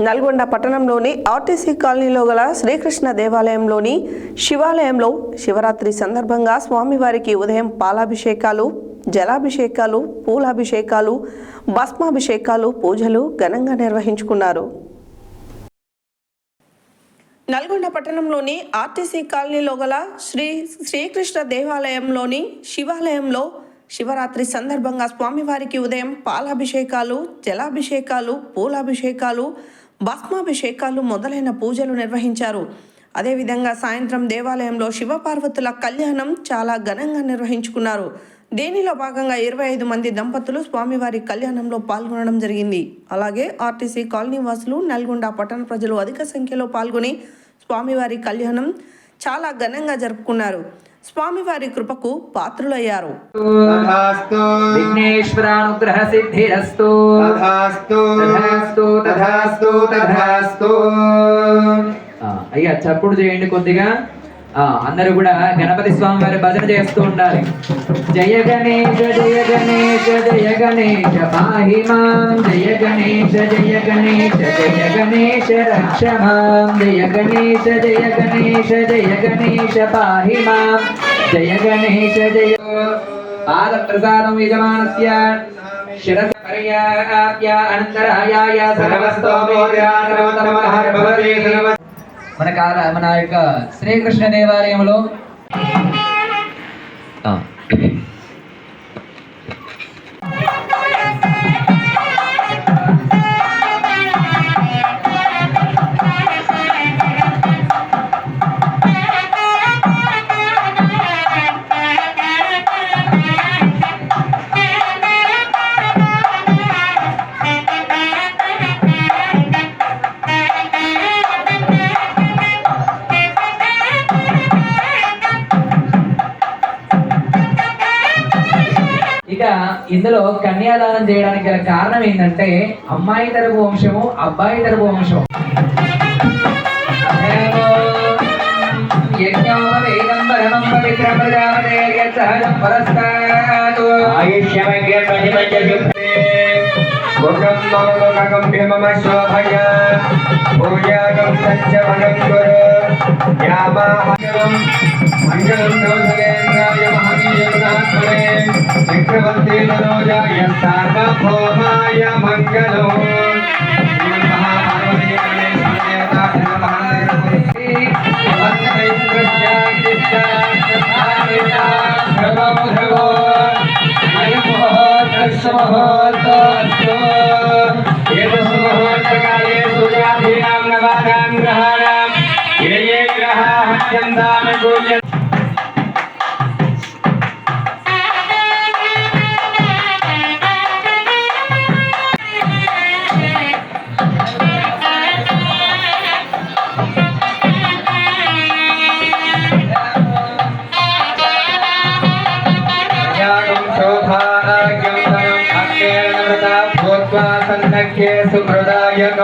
నల్గొండ పట్టణంలోని ఆర్టీసీ కాలనీలో గల శ్రీకృష్ణ దేవాలయంలోని శివాలయంలో శివరాత్రి సందర్భంగా స్వామివారికి ఉదయం పాలాభిషేకాలు, జలాభిషేకాలు, పూలాభిషేకాలు, భస్మాభిషేకాలు, పూజలు ఘనంగా నిర్వహించుకున్నారు. నల్గొండ పట్టణంలోని ఆర్టీసీ కాలనీలో గల శ్రీకృష్ణ దేవాలయంలోని శివాలయంలో శివరాత్రి సందర్భంగా స్వామివారికి ఉదయం పాలాభిషేకాలు, జలాభిషేకాలు, పూలాభిషేకాలు, భస్మాభిషేకాలు మొదలైన పూజలు నిర్వహించారు. అదేవిధంగా సాయంత్రం దేవాలయంలో శివపార్వతుల కళ్యాణం చాలా ఘనంగా నిర్వహించుకున్నారు. దీనిలో భాగంగా 25 మంది దంపతులు స్వామివారి కళ్యాణంలో పాల్గొనడం జరిగింది. అలాగే ఆర్టీసీ కాలనీ వాసులు, నల్గొండ పట్టణ ప్రజలు అధిక సంఖ్యలో పాల్గొని స్వామివారి కళ్యాణం చాలా ఘనంగా జరుపుకున్నారు. స్వామివారి కృపకు పాత్రులయ్యారు. విఘ్నేశ్వరానుగ్రహ సిద్ధిరస్తు. అయ్యా చప్పుడు చేయండి కొద్దిగా. అందరూ కూడా గణపతి స్వామి వారి భజన చేస్తూ ఉండాలి. జయ గణేశ జయ గణేశ జయ గణేశ పాహి మాం, జయ గణేశ జయ గణేశ జయ గణేశ రక్ష మాం, జయ గణేశ జయ గణేశ జయ గణేశ పాహి మాం, జయ గణేశ జయ. పాద ప్రసాదం యజమానస్య శిరస పర్యాప్య అనంతరాయాయ సర్వస్తోమోద్యానమః భవతి. మన యొక్క శ్రీకృష్ణ దేవాలయంలో ఇందులో కన్యాదానం చేయడానికి గల కారణం ఏంటంటే అమ్మాయి తరపు వంశము, అబ్బాయి తరపు వంశం. చక్రవర్తి మనోజాయ సార్వభౌమాయ మంగళం. సుప్రదాయక